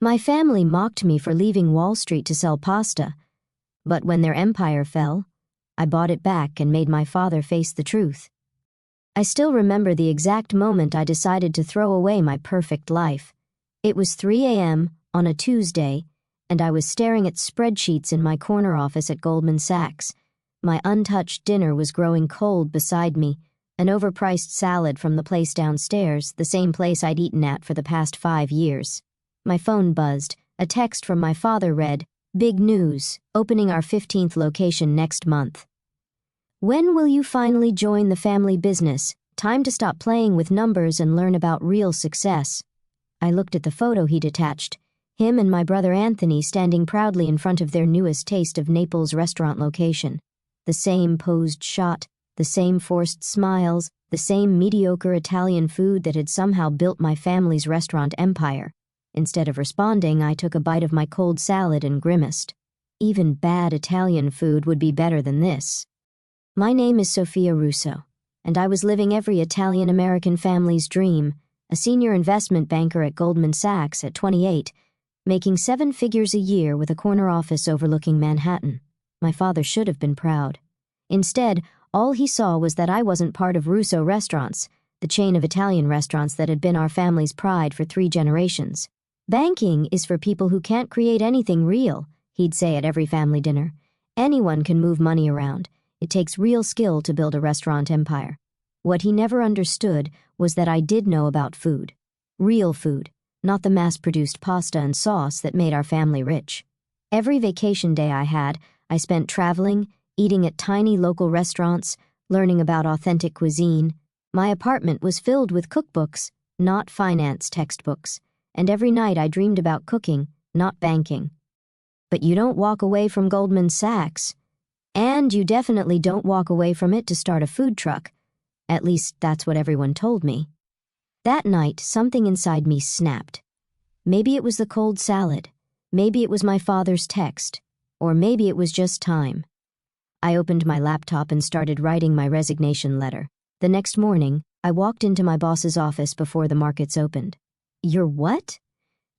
My family mocked me for leaving Wall Street to sell pasta, but when their empire fell, I bought it back and made my father face the truth. I still remember the exact moment I decided to throw away my perfect life. It was 3 a.m. on a Tuesday, and I was staring at spreadsheets in my corner office at Goldman Sachs. My untouched dinner was growing cold beside me, an overpriced salad from the place downstairs, the same place I'd eaten at for the past 5 years. My phone buzzed. A text from my father read, "Big news, opening our 15th location next month. When will you finally join the family business? Time to stop playing with numbers and learn about real success." I looked at the photo he'd attached, him and my brother Anthony standing proudly in front of their newest Taste of Naples restaurant location. The same posed shot, the same forced smiles, the same mediocre Italian food that had somehow built my family's restaurant empire. Instead of responding, I took a bite of my cold salad and grimaced. Even bad Italian food would be better than this. My name is Sophia Russo, and I was living every Italian-American family's dream, a senior investment banker at Goldman Sachs at 28, making 7 figures a year with a corner office overlooking Manhattan. My father should have been proud. Instead, all he saw was that I wasn't part of Russo Restaurants, the chain of Italian restaurants that had been our family's pride for 3 generations. "Banking is for people who can't create anything real," he'd say at every family dinner. "Anyone can move money around. It takes real skill to build a restaurant empire." What he never understood was that I did know about food. Real food, not the mass-produced pasta and sauce that made our family rich. Every vacation day I had, I spent traveling, eating at tiny local restaurants, learning about authentic cuisine. My apartment was filled with cookbooks, not finance textbooks, and every night I dreamed about cooking, not banking. But you don't walk away from Goldman Sachs. And you definitely don't walk away from it to start a food truck. At least that's what everyone told me. That night, something inside me snapped. Maybe it was the cold salad. Maybe it was my father's text. Or maybe it was just time. I opened my laptop and started writing my resignation letter. The next morning, I walked into my boss's office before the markets opened. "You're what?"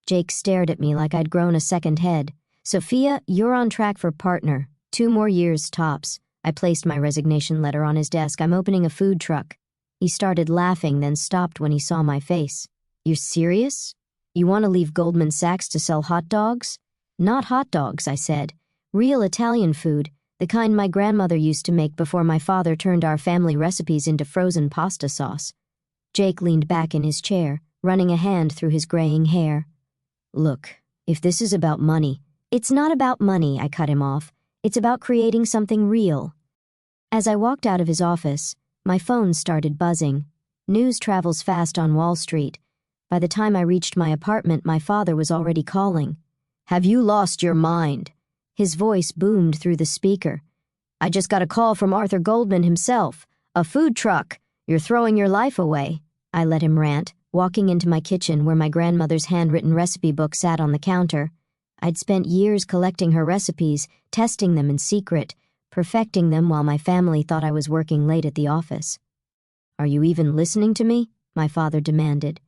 Jake stared at me like I'd grown a second head. "Sophia, you're on track for partner. 2 more years tops." I placed my resignation letter on his desk. "I'm opening a food truck." He started laughing, then stopped when he saw my face. "You're serious? You want to leave Goldman Sachs to sell hot dogs?" "Not hot dogs," I said. "Real Italian food, the kind my grandmother used to make before my father turned our family recipes into frozen pasta sauce." Jake leaned back in his chair, running a hand through his graying hair. "Look, if this is about money..." "It's not about money," I cut him off. "It's about creating something real." As I walked out of his office, my phone started buzzing. News travels fast on Wall Street. By the time I reached my apartment, my father was already calling. "Have you lost your mind?" His voice boomed through the speaker. "I just got a call from Arthur Goldman himself. A food truck. You're throwing your life away." I let him rant, walking into my kitchen where my grandmother's handwritten recipe book sat on the counter. I'd spent years collecting her recipes, testing them in secret, perfecting them while my family thought I was working late at the office. "Are you even listening to me?" my father demanded.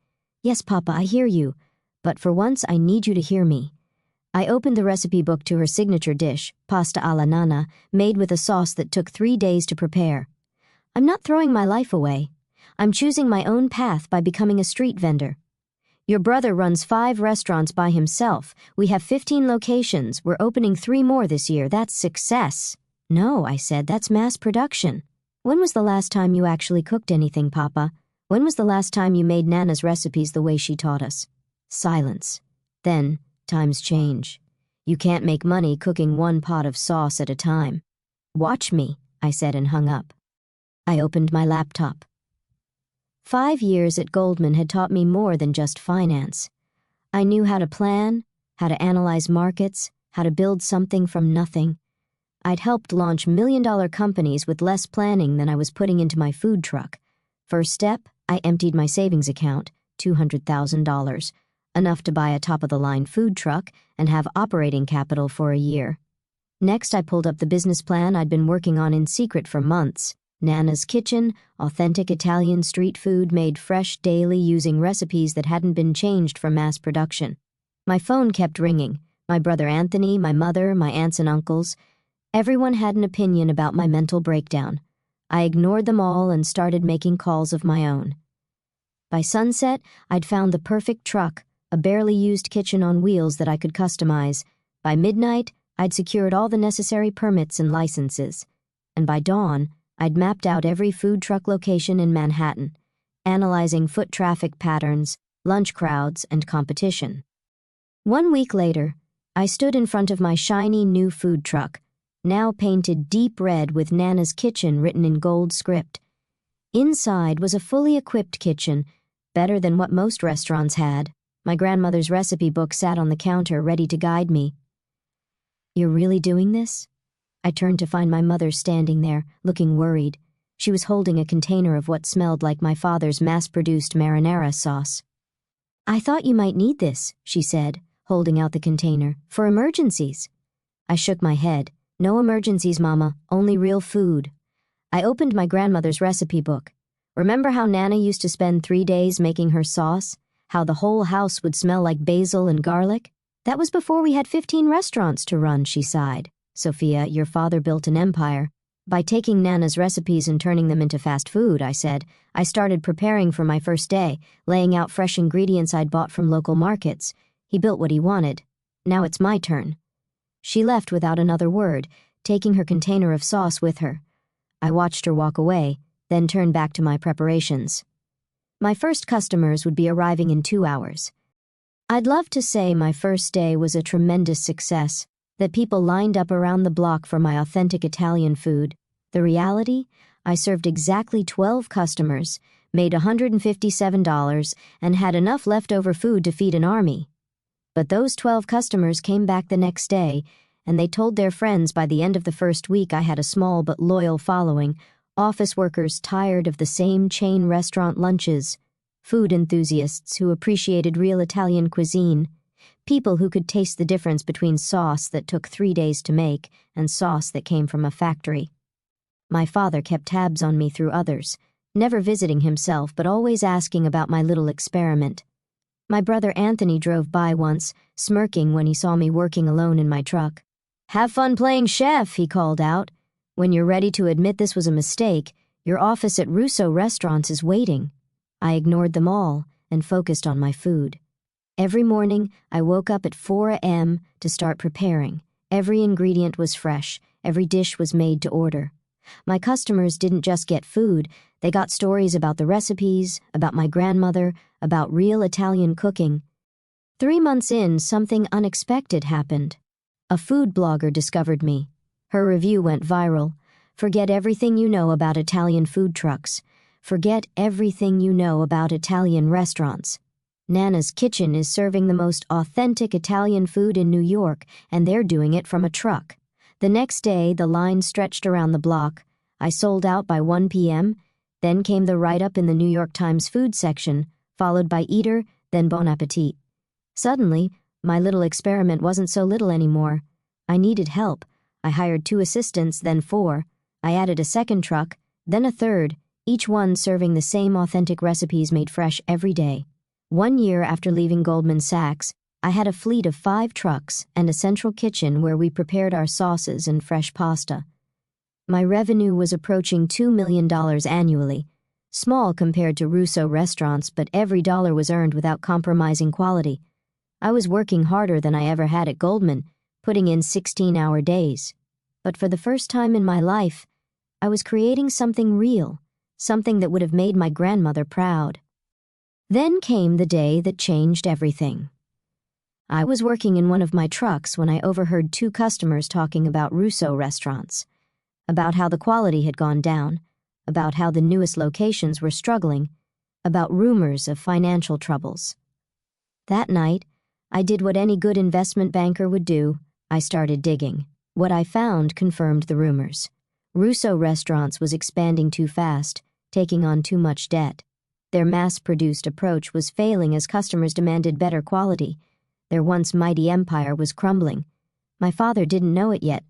"Yes, Papa, I hear you, but for once I need you to hear me." I opened the recipe book to her signature dish, pasta alla nana, made with a sauce that took 3 days to prepare. "I'm not throwing my life away. I'm choosing my own path by becoming a street vendor. Your brother runs 5 restaurants by himself. We have 15 locations. We're opening 3 more this year. That's success." "No," I said, "that's mass production." "When was the last time you actually cooked anything, Papa? When was the last time you made Nana's recipes the way she taught us?" Silence. Then, times change. You can't make money cooking 1 pot of sauce at a time. "Watch me," I said and hung up. I opened my laptop. 5 years at Goldman had taught me more than just finance. I knew how to plan, how to analyze markets, how to build something from nothing. I'd helped launch million-dollar companies with less planning than I was putting into my food truck. First step, I emptied my savings account, $200,000, enough to buy a top-of-the-line food truck and have operating capital for a year. Next, I pulled up the business plan I'd been working on in secret for months. Nana's Kitchen, authentic Italian street food made fresh daily using recipes that hadn't been changed for mass production. My phone kept ringing. My brother Anthony, my mother, my aunts and uncles. Everyone had an opinion about my mental breakdown. I ignored them all and started making calls of my own. By sunset, I'd found the perfect truck, a barely used kitchen on wheels that I could customize. By midnight, I'd secured all the necessary permits and licenses. And by dawn, I'd mapped out every food truck location in Manhattan, analyzing foot traffic patterns, lunch crowds, and competition. 1 week later, I stood in front of my shiny new food truck, now painted deep red with Nana's Kitchen written in gold script. Inside was a fully equipped kitchen, better than what most restaurants had. My grandmother's recipe book sat on the counter, ready to guide me. "You're really doing this?" I turned to find my mother standing there, looking worried. She was holding a container of what smelled like my father's mass-produced marinara sauce. "I thought you might need this," she said, holding out the container, "for emergencies." I shook my head. "No emergencies, Mama, only real food." I opened my grandmother's recipe book. Remember how Nana used to spend 3 days making her sauce? How the whole house would smell like basil and garlic? That was before we had 15 restaurants to run, she sighed. "Sophia, your father built an empire. By taking Nana's recipes and turning them into fast food," I said. "I started preparing for my first day, laying out fresh ingredients I'd bought from local markets. He built what he wanted. Now it's my turn." She left without another word, taking her container of sauce with her. I watched her walk away, then turned back to my preparations. My first customers would be arriving in 2 hours. I'd love to say my first day was a tremendous success, that people lined up around the block for my authentic Italian food. The reality? I served exactly 12 customers, made $157, and had enough leftover food to feed an army. But those 12 customers came back the next day, and they told their friends by the end of the first week I had a small but loyal following, office workers tired of the same chain restaurant lunches, food enthusiasts who appreciated real Italian cuisine, people who could taste the difference between sauce that took 3 days to make and sauce that came from a factory. My father kept tabs on me through others, never visiting himself but always asking about my little experiment. My brother Anthony drove by once, smirking when he saw me working alone in my truck. "Have fun playing chef," he called out. "When you're ready to admit this was a mistake, your office at Russo Restaurants is waiting." I ignored them all and focused on my food. Every morning, I woke up at 4 a.m. to start preparing. Every ingredient was fresh. Every dish was made to order. My customers didn't just get food, they got stories about the recipes, about my grandmother, about real Italian cooking. 3 months in, something unexpected happened. A food blogger discovered me. Her review went viral. "Forget everything you know about Italian food trucks. Forget everything you know about Italian restaurants. Nana's Kitchen is serving the most authentic Italian food in New York, and they're doing it from a truck." The next day, the line stretched around the block. I sold out by 1 p.m., then came the write-up in the New York Times food section, followed by Eater, then Bon Appetit. Suddenly, my little experiment wasn't so little anymore. I needed help. I hired 2 assistants, then 4. I added a second truck, then a third, each one serving the same authentic recipes made fresh every day. 1 year after leaving Goldman Sachs, I had a fleet of 5 trucks and a central kitchen where we prepared our sauces and fresh pasta. My revenue was approaching $2 million annually, small compared to Russo Restaurants, but every dollar was earned without compromising quality. I was working harder than I ever had at Goldman, putting in 16-hour days. But for the first time in my life, I was creating something real, something that would have made my grandmother proud. Then came the day that changed everything. I was working in one of my trucks when I overheard 2 customers talking about Russo Restaurants, about how the quality had gone down, about how the newest locations were struggling, about rumors of financial troubles. That night, I did what any good investment banker would do. I started digging. What I found confirmed the rumors. Russo Restaurants was expanding too fast, taking on too much debt. Their mass-produced approach was failing as customers demanded better quality. Their once mighty empire was crumbling. My father didn't know it yet,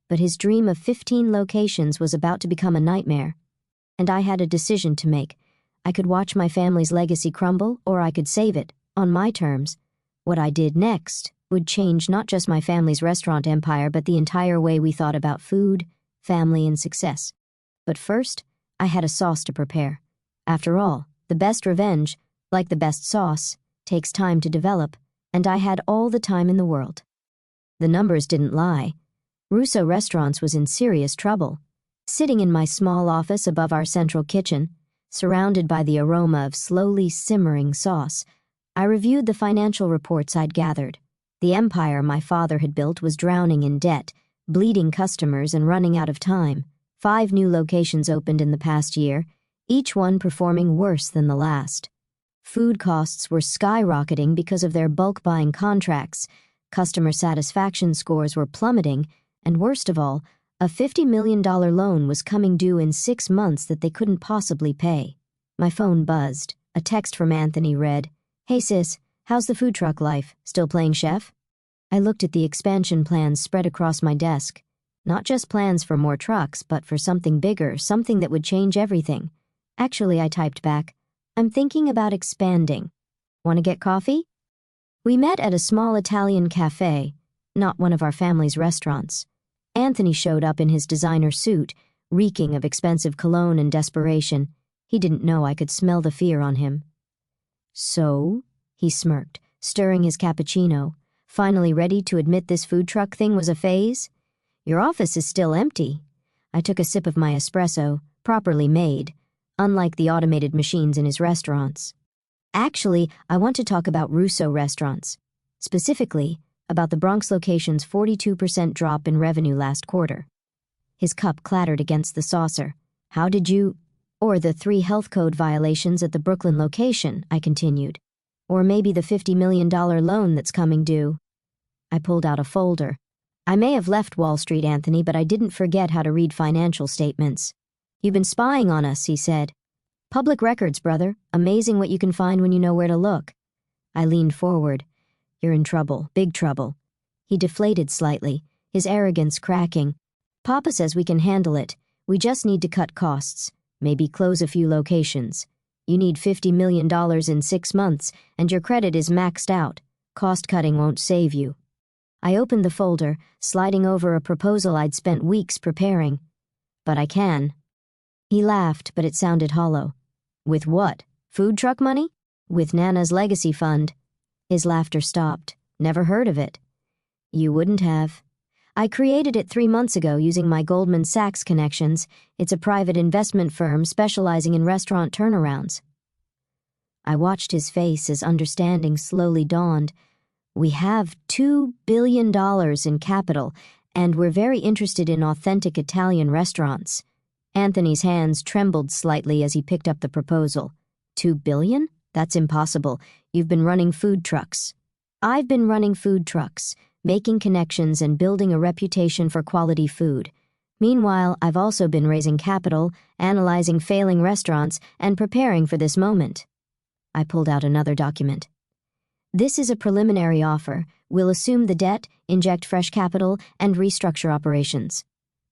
but his dream of 15 locations was about to become a nightmare. And I had a decision to make. I could watch my family's legacy crumble, or I could save it, on my terms. What I did next would change not just my family's restaurant empire, but the entire way we thought about food, family, and success. But first, I had a sauce to prepare. After all, the best revenge, like the best sauce, takes time to develop, and I had all the time in the world. The numbers didn't lie. Russo Restaurants was in serious trouble. Sitting in my small office above our central kitchen, surrounded by the aroma of slowly simmering sauce, I reviewed the financial reports I'd gathered. The empire my father had built was drowning in debt, bleeding customers, and running out of time. 5 new locations opened in the past year, each one performing worse than the last. Food costs were skyrocketing because of their bulk buying contracts, customer satisfaction scores were plummeting, and worst of all, a $50 million loan was coming due in 6 months that they couldn't possibly pay. My phone buzzed. A text from Anthony read, "Hey sis, how's the food truck life? Still playing chef?" I looked at the expansion plans spread across my desk. Not just plans for more trucks, but for something bigger, something that would change everything. Actually, I typed back, "I'm thinking about expanding. Want to get coffee?" We met at a small Italian cafe, not one of our family's restaurants. Anthony showed up in his designer suit, reeking of expensive cologne and desperation. He didn't know I could smell the fear on him. "So?" he smirked, stirring his cappuccino, finally ready to admit this food truck thing was a phase. "Your office is still empty." I took a sip of my espresso, properly made, unlike the automated machines in his restaurants. "Actually, I want to talk about Russo Restaurants. Specifically, about the Bronx location's 42% drop in revenue last quarter." His cup clattered against the saucer. "How did you—" "Or the 3 health code violations at the Brooklyn location," I continued. "Or maybe the $50 million loan that's coming due." I pulled out a folder. "I may have left Wall Street, Anthony, but I didn't forget how to read financial statements." "You've been spying on us," he said. "Public records, brother. Amazing what you can find when you know where to look." I leaned forward. "You're in trouble, big trouble." He deflated slightly, his arrogance cracking. "Papa says we can handle it. We just need to cut costs. Maybe close a few locations. You need $50 million in 6 months, and your credit is maxed out. Cost cutting won't save you." I opened the folder, sliding over a proposal I'd spent weeks preparing. "But I can." He laughed, but it sounded hollow. "With what? Food truck money?" "With Nana's legacy fund." His laughter stopped. "Never heard of it." "You wouldn't have. I created it 3 months ago using my Goldman Sachs connections. It's a private investment firm specializing in restaurant turnarounds." I watched his face as understanding slowly dawned. "We have $2 billion in capital, and we're very interested in authentic Italian restaurants." Anthony's hands trembled slightly as he picked up the proposal. $2 billion? That's impossible. You've been running food trucks." "I've been running food trucks, making connections and building a reputation for quality food. Meanwhile, I've also been raising capital, analyzing failing restaurants, and preparing for this moment." I pulled out another document. "This is a preliminary offer. We'll assume the debt, inject fresh capital, and restructure operations."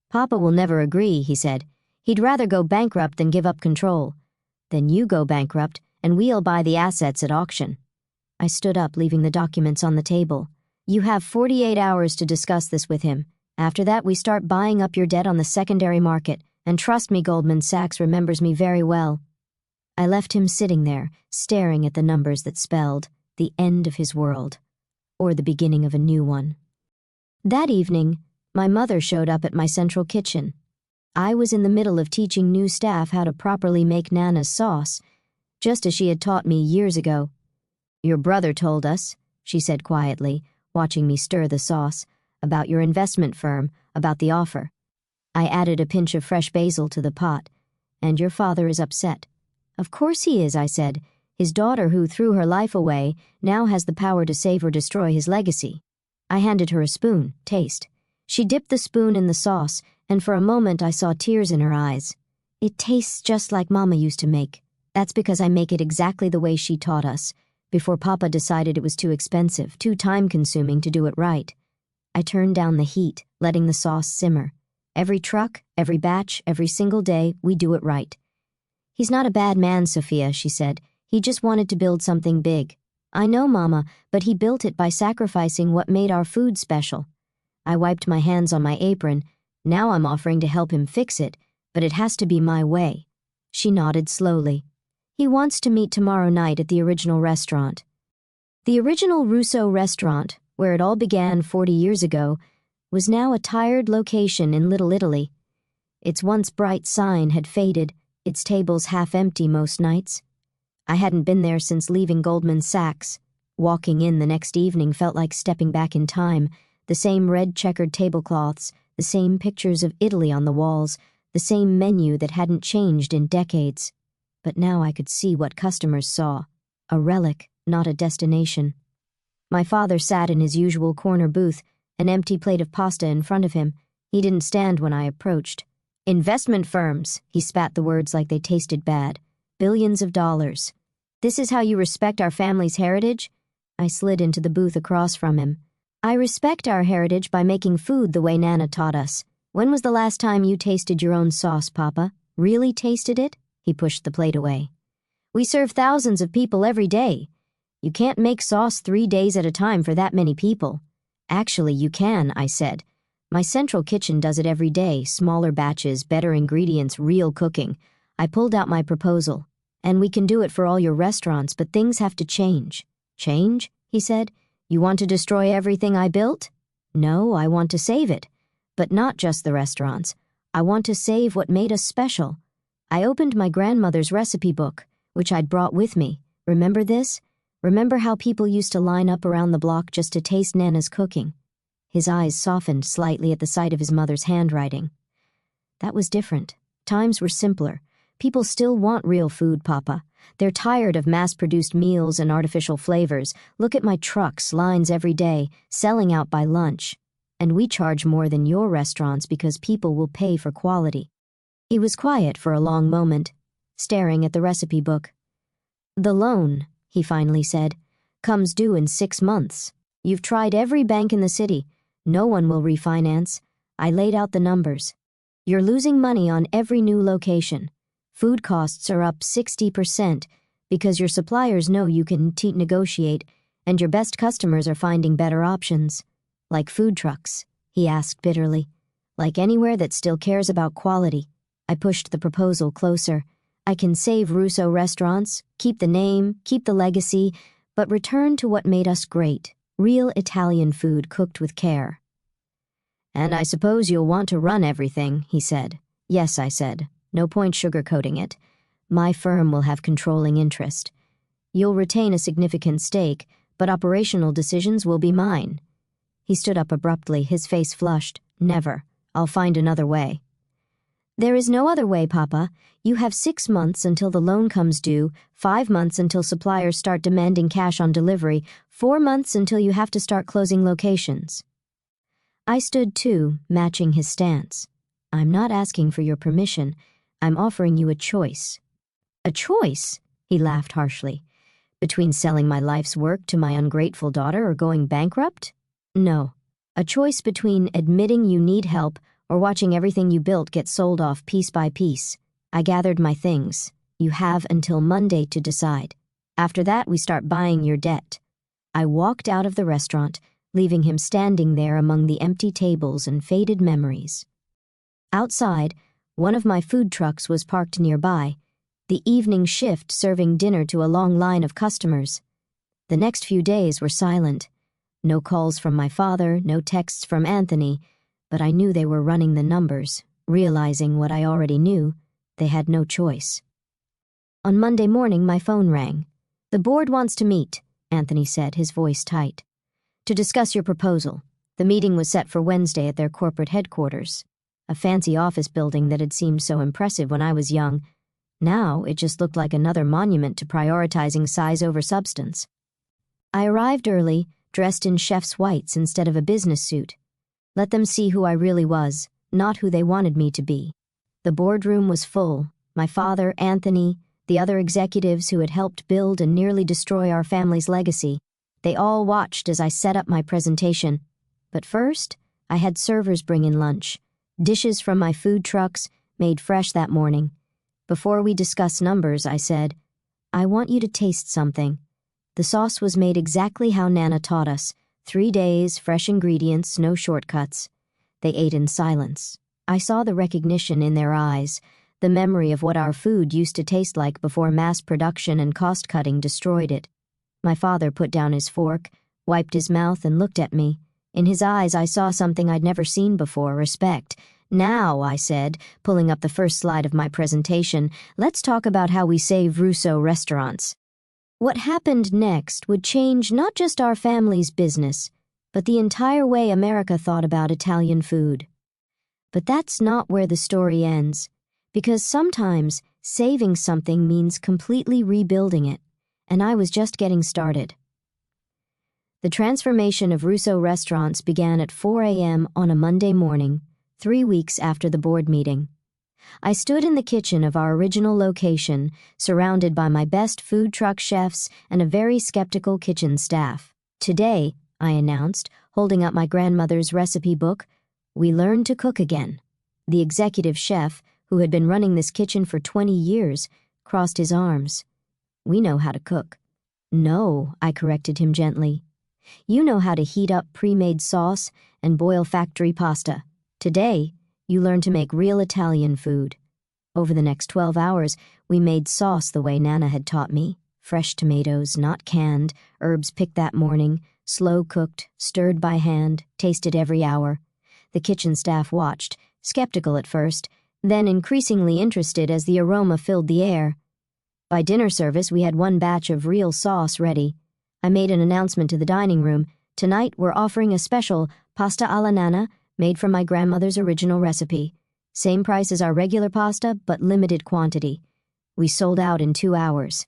"Papa will never agree," he said. "He'd rather go bankrupt than give up control." "Then you go bankrupt, and we'll buy the assets at auction." I stood up, leaving the documents on the table. "You have 48 hours to discuss this with him. After that, we start buying up your debt on the secondary market, and trust me, Goldman Sachs remembers me very well." I left him sitting there, staring at the numbers that spelled the end of his world, or the beginning of a new one. That evening, my mother showed up at my central kitchen. I was in the middle of teaching new staff how to properly make Nana's sauce, just as she had taught me years ago. "Your brother told us," she said quietly, watching me stir the sauce, "about your investment firm, about the offer." I added a pinch of fresh basil to the pot. "And your father is upset." "Of course he is," I said. "His daughter, who threw her life away, now has the power to save or destroy his legacy." I handed her a spoon. "Taste." She dipped the spoon in the sauce, and for a moment I saw tears in her eyes. "It tastes just like Mama used to make. That's because I make it exactly the way she taught us, before Papa decided it was too expensive, too time-consuming to do it right." I turned down the heat, letting the sauce simmer. "Every truck, every batch, every single day, we do it right." "He's not a bad man, Sophia," she said. "He just wanted to build something big. I know, Mama, but he built it by sacrificing what made our food special. I wiped my hands on my apron. Now I'm offering to help him fix it, but it has to be my way. She nodded slowly. He wants to meet tomorrow night at the original restaurant. The original Russo restaurant, where it all began 40 years ago, was now a tired location in Little Italy. Its once bright sign had faded, its tables half empty most nights. I hadn't been there since leaving Goldman Sachs. Walking in the next evening felt like stepping back in time. The same red checkered tablecloths, the same pictures of Italy on the walls, the same menu that hadn't changed in decades. But now I could see what customers saw. A relic, not a destination. My father sat in his usual corner booth, an empty plate of pasta in front of him. He didn't stand when I approached. Investment firms, he spat the words like they tasted bad. Billions of dollars. This is how you respect our family's heritage? I slid into the booth across from him. I respect our heritage by making food the way Nana taught us. When was the last time you tasted your own sauce, Papa? Really tasted it? He pushed the plate away. We serve thousands of people every day. You can't make sauce 3 days at a time for that many people. Actually, you can, I said. My central kitchen does it every day, smaller batches, better ingredients, real cooking. I pulled out my proposal. And we can do it for all your restaurants, but things have to change. Change? He said. You want to destroy everything I built? No, I want to save it. But not just the restaurants. I want to save what made us special. I opened my grandmother's recipe book, which I'd brought with me. Remember this? Remember how people used to line up around the block just to taste Nana's cooking? His eyes softened slightly at the sight of his mother's handwriting. That was different. Times were simpler. People still want real food, Papa. They're tired of mass-produced meals and artificial flavors. Look at my trucks, lines every day, selling out by lunch. And we charge more than your restaurants because people will pay for quality. He was quiet for a long moment, staring at the recipe book. The loan, he finally said, comes due in 6 months. You've tried every bank in the city. No one will refinance. I laid out the numbers. You're losing money on every new location. Food costs are up 60% because your suppliers know you can negotiate, and your best customers are finding better options. Like food trucks, he asked bitterly. Like anywhere that still cares about quality. I pushed the proposal closer. I can save Russo restaurants, keep the name, keep the legacy, but return to what made us great. Real Italian food cooked with care. And I suppose you'll want to run everything, he said. Yes, I said. No point sugarcoating it. My firm will have controlling interest. You'll retain a significant stake, but operational decisions will be mine. He stood up abruptly, his face flushed. Never. I'll find another way. There is no other way, Papa. You have 6 months until the loan comes due, 5 months until suppliers start demanding cash on delivery, 4 months until you have to start closing locations. I stood too, matching his stance. I'm not asking for your permission. I'm offering you a choice. A choice? He laughed harshly. Between selling my life's work to my ungrateful daughter or going bankrupt? No. A choice between admitting you need help or watching everything you built get sold off piece by piece. I gathered my things. You have until Monday to decide. After that, we start buying your debt. I walked out of the restaurant, leaving him standing there among the empty tables and faded memories. Outside, one of my food trucks was parked nearby, the evening shift serving dinner to a long line of customers. The next few days were silent. No calls from my father, no texts from Anthony, but I knew they were running the numbers, realizing what I already knew. They had no choice. On Monday morning, my phone rang. The board wants to meet, Anthony said, his voice tight. To discuss your proposal. The meeting was set for Wednesday at their corporate headquarters. A fancy office building that had seemed so impressive when I was young. Now it just looked like another monument to prioritizing size over substance. I arrived early, dressed in chef's whites instead of a business suit. Let them see who I really was, not who they wanted me to be. The boardroom was full. My father, Anthony, the other executives who had helped build and nearly destroy our family's legacy. They all watched as I set up my presentation. But first, I had servers bring in lunch. Dishes from my food trucks, made fresh that morning. Before we discuss numbers, I said, I want you to taste something. The sauce was made exactly how Nana taught us. 3 days, fresh ingredients, no shortcuts. They ate in silence. I saw the recognition in their eyes, the memory of what our food used to taste like before mass production and cost-cutting destroyed it. My father put down his fork, wiped his mouth, and looked at me. In his eyes I saw something I'd never seen before, respect. "Now," I said, pulling up the first slide of my presentation, "let's talk about how we save Russo restaurants." What happened next would change not just our family's business, but the entire way America thought about Italian food. But that's not where the story ends, because sometimes saving something means completely rebuilding it, and I was just getting started. The transformation of Russo restaurants began at 4 a.m. on a Monday morning, 3 weeks after the board meeting. I stood in the kitchen of our original location, surrounded by my best food truck chefs and a very skeptical kitchen staff. "Today," I announced, holding up my grandmother's recipe book, "we learned to cook again." The executive chef, who had been running this kitchen for 20 years, crossed his arms. "We know how to cook." "No," I corrected him gently. "You know how to heat up pre-made sauce and boil factory pasta. Today, you learn to make real Italian food." Over the next 12 hours, we made sauce the way Nana had taught me. Fresh tomatoes, not canned, herbs picked that morning, slow-cooked, stirred by hand, tasted every hour. The kitchen staff watched, skeptical at first, then increasingly interested as the aroma filled the air. By dinner service, we had 1 batch of real sauce ready. I made an announcement to the dining room. "Tonight, we're offering a special pasta alla nana made from my grandmother's original recipe. Same price as our regular pasta, but limited quantity." We sold out in 2 hours.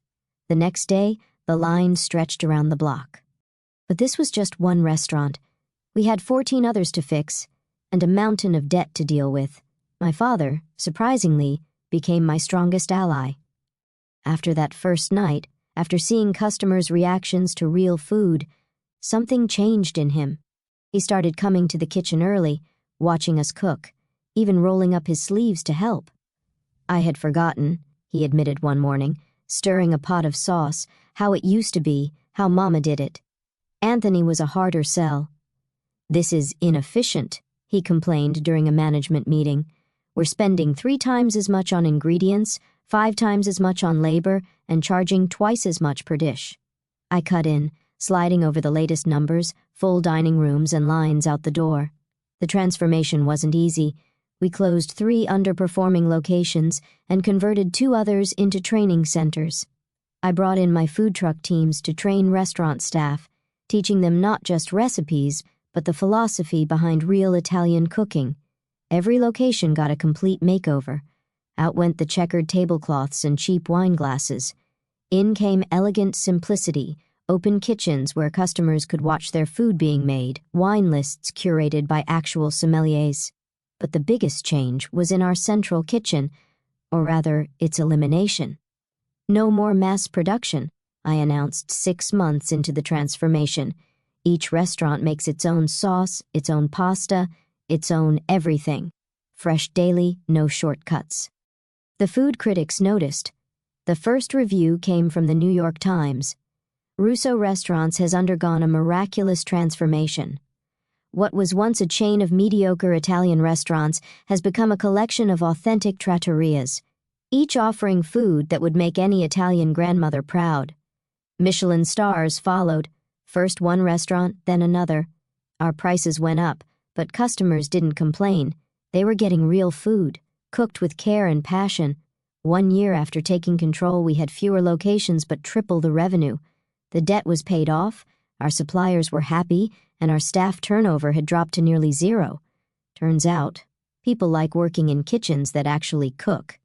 The next day, the line stretched around the block. But this was just one restaurant. We had 14 others to fix, and a mountain of debt to deal with. My father, surprisingly, became my strongest ally. After that first night, after seeing customers' reactions to real food, something changed in him. He started coming to the kitchen early, watching us cook, even rolling up his sleeves to help. "I had forgotten," he admitted one morning, stirring a pot of sauce, "how it used to be, how Mama did it." Anthony was a harder sell. "This is inefficient," he complained during a management meeting. "We're spending 3 times as much on ingredients, 5 times as much on labor, and charging twice as much per dish." I cut in, sliding over the latest numbers, full dining rooms, and lines out the door. The transformation wasn't easy. We closed 3 underperforming locations and converted 2 others into training centers. I brought in my food truck teams to train restaurant staff, teaching them not just recipes, but the philosophy behind real Italian cooking. Every location got a complete makeover. Out went the checkered tablecloths and cheap wine glasses. In came elegant simplicity, open kitchens where customers could watch their food being made, wine lists curated by actual sommeliers. But the biggest change was in our central kitchen, or rather, its elimination. "No more mass production," I announced 6 months into the transformation. "Each restaurant makes its own sauce, its own pasta, its own everything. Fresh daily, no shortcuts." The food critics noticed. The first review came from the New York Times. "Russo Restaurants has undergone a miraculous transformation. What was once a chain of mediocre Italian restaurants has become a collection of authentic trattorias, each offering food that would make any Italian grandmother proud." Michelin stars followed, first one restaurant, then another. Our prices went up, but customers didn't complain. They were getting real food, cooked with care and passion. 1 year after taking control, we had fewer locations but triple the revenue. The debt was paid off, our suppliers were happy, and our staff turnover had dropped to nearly 0. Turns out, people like working in kitchens that actually cook.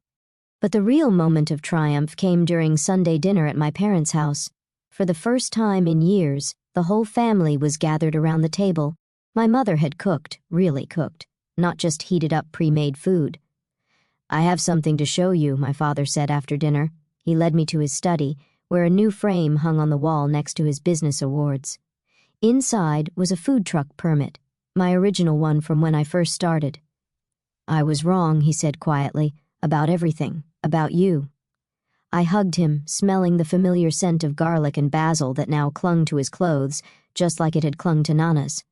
But the real moment of triumph came during Sunday dinner at my parents' house. For the first time in years, the whole family was gathered around the table. My mother had cooked, really cooked, not just heated up pre-made food. "I have something to show you," my father said after dinner. He led me to his study, where a new frame hung on the wall next to his business awards. Inside was a food truck permit, my original one from when I first started. "I was wrong," he said quietly, "about everything, about you." I hugged him, smelling the familiar scent of garlic and basil that now clung to his clothes, just like it had clung to Nana's.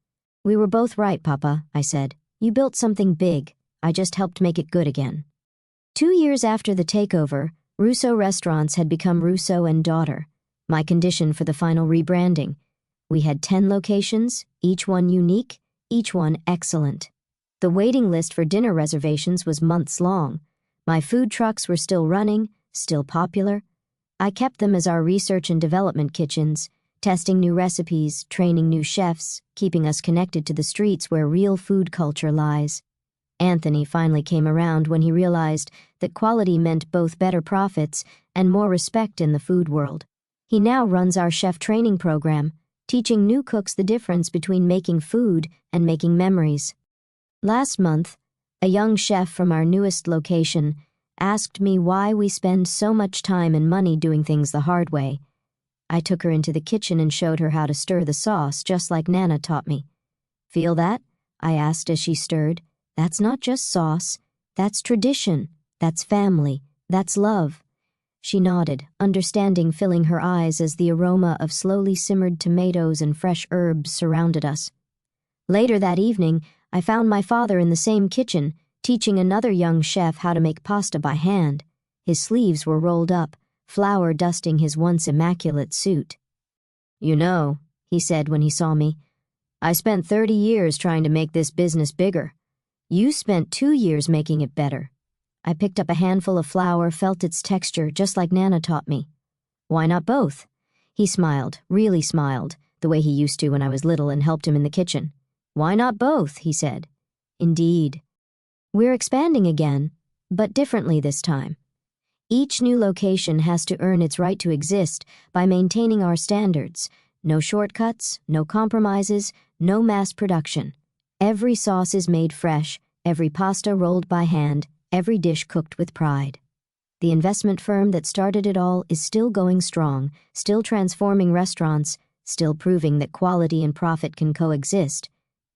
"We were both right, Papa," I said. "You built something big. I just helped make it good again." 2 years after the takeover, Russo Restaurants had become Russo and Daughter, my condition for the final rebranding. We had 10 locations, each one unique, each one excellent. The waiting list for dinner reservations was months long. My food trucks were still running, still popular. I kept them as our research and development kitchens, testing new recipes, training new chefs, keeping us connected to the streets where real food culture lies. Anthony finally came around when he realized that quality meant both better profits and more respect in the food world. He now runs our chef training program, teaching new cooks the difference between making food and making memories. Last month, a young chef from our newest location asked me why we spend so much time and money doing things the hard way. I took her into the kitchen and showed her how to stir the sauce, just like Nana taught me. "Feel that?" I asked as she stirred. "That's not just sauce. That's tradition. That's family. That's love." She nodded, understanding, filling her eyes as the aroma of slowly simmered tomatoes and fresh herbs surrounded us. Later that evening, I found my father in the same kitchen, teaching another young chef how to make pasta by hand. His sleeves were rolled up, flour dusting his once immaculate suit. "You know," he said when he saw me, "I spent 30 years trying to make this business bigger. You spent 2 years making it better." I picked up a handful of flour, felt its texture, just like Nana taught me. "Why not both?" He smiled, really smiled, the way he used to when I was little and helped him in the kitchen. "Why not both?" he said. "Indeed. We're expanding again, but differently this time. Each new location has to earn its right to exist by maintaining our standards. No shortcuts, no compromises, no mass production. Every sauce is made fresh, every pasta rolled by hand, every dish cooked with pride. The investment firm that started it all is still going strong, still transforming restaurants, still proving that quality and profit can coexist.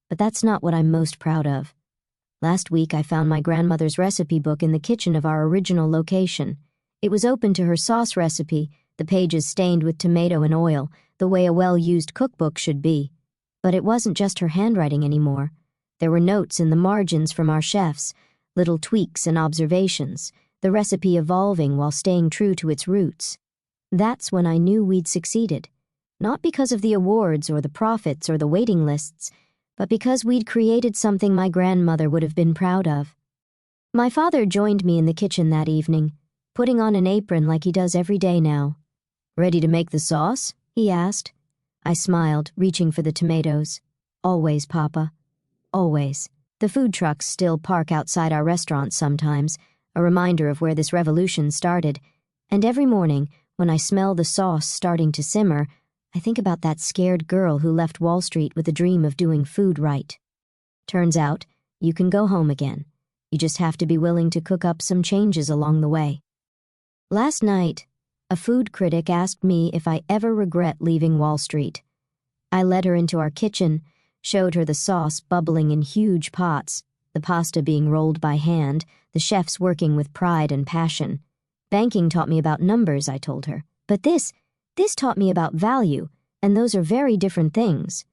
But that's not what I'm most proud of. Last week I found my grandmother's recipe book in the kitchen of our original location. It was open to her sauce recipe, the pages stained with tomato and oil, the way a well-used cookbook should be. But it wasn't just her handwriting anymore. There were notes in the margins from our chefs, little tweaks and observations, the recipe evolving while staying true to its roots. That's when I knew we'd succeeded. Not because of the awards or the profits or the waiting lists, but because we'd created something my grandmother would have been proud of. My father joined me in the kitchen that evening, putting on an apron like he does every day now. "Ready to make the sauce?" he asked. I smiled, reaching for the tomatoes. "Always, Papa. Always." The food trucks still park outside our restaurant sometimes, a reminder of where this revolution started. And every morning, when I smell the sauce starting to simmer, I think about that scared girl who left Wall Street with a dream of doing food right. Turns out, you can go home again. You just have to be willing to cook up some changes along the way. Last night, a food critic asked me if I ever regret leaving Wall Street. I led her into our kitchen, showed her the sauce bubbling in huge pots, the pasta being rolled by hand, the chefs working with pride and passion. Banking taught me about numbers, I told her. But this taught me about value, and those are very different things.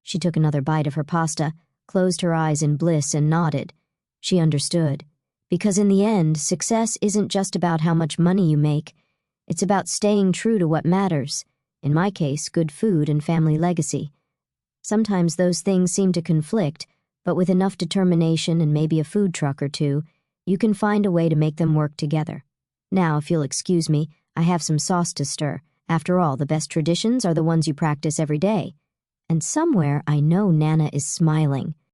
She took another bite of her pasta, closed her eyes in bliss, and nodded. She understood. Because in the end, success isn't just about how much money you make. It's about staying true to what matters. In my case, good food and family legacy. Sometimes those things seem to conflict, but with enough determination and maybe a food truck or two, you can find a way to make them work together. Now, if you'll excuse me, I have some sauce to stir. After all, the best traditions are the ones you practice every day. And somewhere I know Nana is smiling.